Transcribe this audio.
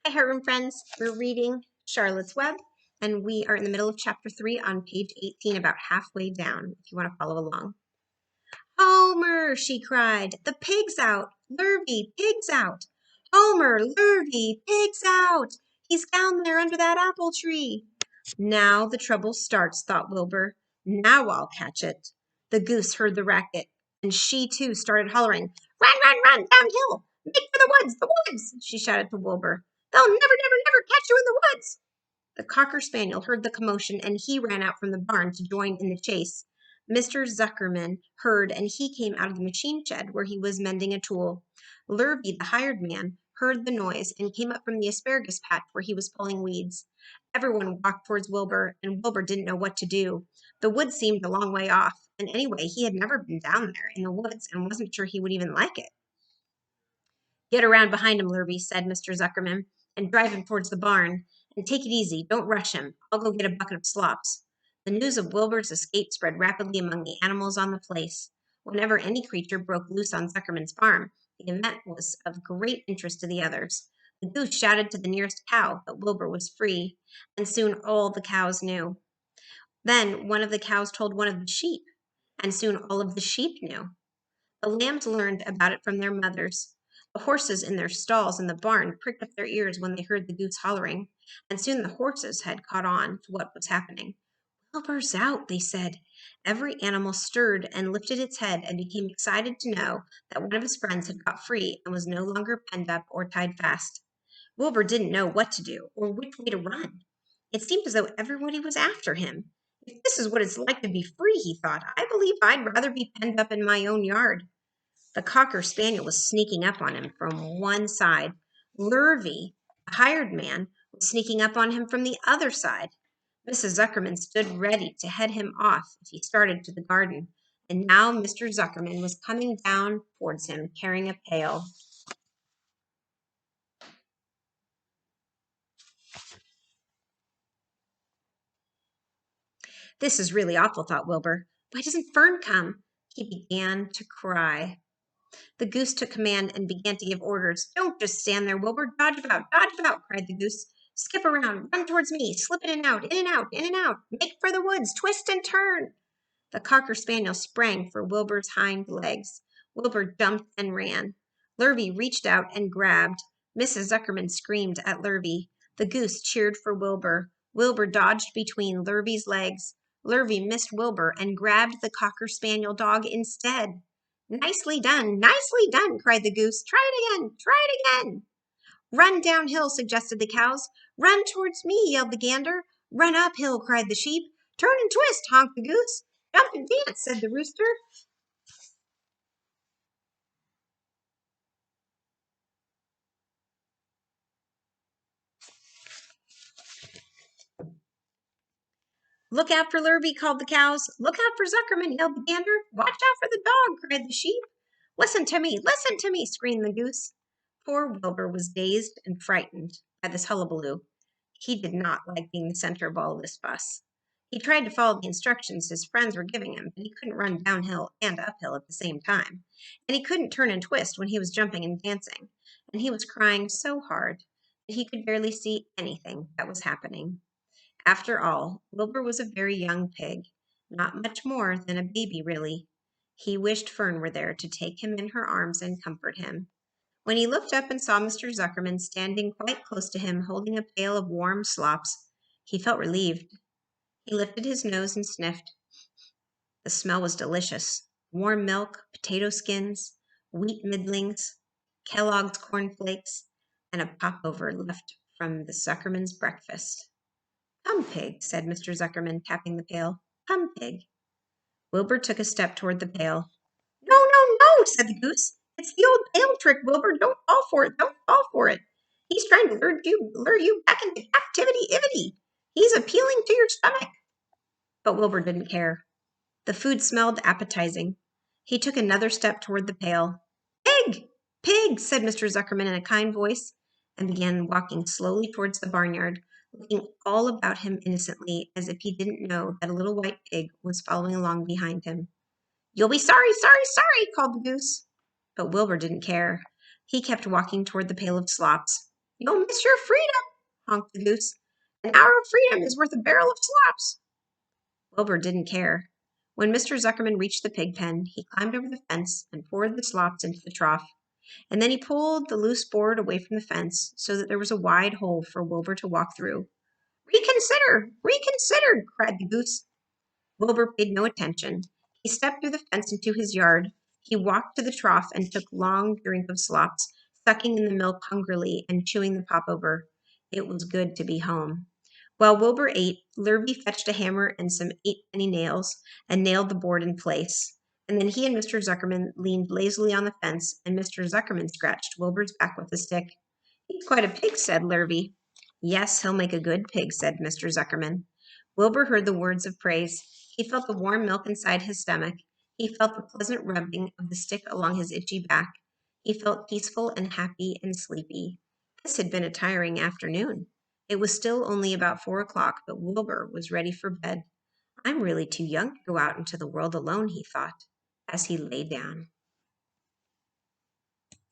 Hi, Heartworm friends. We're reading Charlotte's Web, and we are in the middle of chapter 3 on page 18, about halfway down, if you want to follow along. Homer, she cried, the pig's out. Lurvy, pig's out. Homer, Lurvy, pig's out. He's down there under that apple tree. Now the trouble starts, thought Wilbur. Now I'll catch it. The goose heard the racket, and she too started hollering, Run, run, run, downhill! Make for the woods, she shouted to Wilbur. They'll never, never, never catch you in the woods. The Cocker Spaniel heard the commotion, and he ran out from the barn to join in the chase. Mr. Zuckerman heard, and he came out of the machine shed where he was mending a tool. Lurvy, the hired man, heard the noise and came up from the asparagus patch where he was pulling weeds. Everyone walked towards Wilbur, and Wilbur didn't know what to do. The woods seemed a long way off, and anyway, he had never been down there in the woods and wasn't sure he would even like it. Get around behind him, Lurvy, said Mr. Zuckerman, and drive him towards the barn. And take it easy. Don't rush him. I'll go get a bucket of slops. The news of Wilbur's escape spread rapidly among the animals on the place. Whenever any creature broke loose on Zuckerman's farm, the event was of great interest to the others. The goose shouted to the nearest cow that Wilbur was free, and soon all the cows knew. Then one of the cows told one of the sheep, and soon all of the sheep knew. The lambs learned about it from their mothers. The horses in their stalls in the barn pricked up their ears when they heard the goose hollering, and soon the horses had caught on to what was happening. Wilbur's out, they said. Every animal stirred and lifted its head and became excited to know that one of his friends had got free and was no longer penned up or tied fast. Wilbur didn't know what to do or which way to run. It seemed as though everybody was after him. If this is what it's like to be free, he thought, I believe I'd rather be penned up in my own yard. The Cocker Spaniel was sneaking up on him from one side. Lurvy, the hired man, was sneaking up on him from the other side. Mrs. Zuckerman stood ready to head him off if he started to the garden, and now Mr. Zuckerman was coming down towards him carrying a pail. This is really awful, thought Wilbur. Why doesn't Fern come? He began to cry. The goose took command and began to give orders. Don't just stand there, Wilbur. Dodge about, cried the goose. Skip around, run towards me, slip in and out, in and out, in and out. Make for the woods, twist and turn. The Cocker Spaniel sprang for Wilbur's hind legs. Wilbur jumped and ran. Lurvy reached out and grabbed. Mrs. Zuckerman screamed at Lurvy. The goose cheered for Wilbur. Wilbur dodged between Lurvy's legs. Lurvy missed Wilbur and grabbed the Cocker Spaniel dog instead. Nicely done, cried the goose. Try it again. Run downhill, suggested the cows. Run towards me, yelled the gander. Run uphill, cried the sheep. Turn and twist, honked the goose. Jump and dance, said the rooster. Look out for Lurvy, called the cows. Look out for Zuckerman, yelled the gander. Watch out for the dog, cried the sheep. Listen to me, screamed the goose. Poor Wilbur was dazed and frightened by this hullabaloo. He did not like being the center of all this fuss. He tried to follow the instructions his friends were giving him, but he couldn't run downhill and uphill at the same time. And he couldn't turn and twist when he was jumping and dancing. And he was crying so hard that he could barely see anything that was happening. After all, Wilbur was a very young pig, not much more than a baby, really. He wished Fern were there to take him in her arms and comfort him. When he looked up and saw Mr. Zuckerman standing quite close to him, holding a pail of warm slops, he felt relieved. He lifted his nose and sniffed. The smell was delicious. Warm milk, potato skins, wheat middlings, Kellogg's cornflakes, and a popover left from the Zuckerman's breakfast. Come, pig, said Mr. Zuckerman, tapping the pail. Come, pig. Wilbur took a step toward the pail. No, said the goose. It's the old pail trick, Wilbur. Don't fall for it. He's trying to lure you back into captivity. He's appealing to your stomach. But Wilbur didn't care. The food smelled appetizing. He took another step toward the pail. Pig, said Mr. Zuckerman in a kind voice, and began walking slowly towards the barnyard, looking all about him innocently as if he didn't know that a little white pig was following along behind him. You'll be sorry, called the goose. But Wilbur didn't care. He kept walking toward the pail of slops. You'll miss your freedom, honked the goose. An hour of freedom is worth a barrel of slops. Wilbur didn't care. When Mr. Zuckerman reached the pig pen, he climbed over the fence and poured the slops into the trough, and then he pulled the loose board away from the fence so that there was a wide hole for Wilbur to walk through. Reconsider! Reconsider! Cried the goose. Wilbur paid no attention. He stepped through the fence into his yard. He walked to the trough and took long drink of slops, sucking in the milk hungrily and chewing the pop over. It was good to be home. While Wilbur ate, Lurvy fetched a hammer and some 8-penny nails and nailed the board in place. And then he and Mr. Zuckerman leaned lazily on the fence, and Mr. Zuckerman scratched Wilbur's back with a stick. He's quite a pig, said Lurvy. Yes, he'll make a good pig, said Mr. Zuckerman. Wilbur heard the words of praise. He felt the warm milk inside his stomach. He felt the pleasant rubbing of the stick along his itchy back. He felt peaceful and happy and sleepy. This had been a tiring afternoon. It was still only about 4 o'clock, but Wilbur was ready for bed. I'm really too young to go out into the world alone, he thought, as he lay down.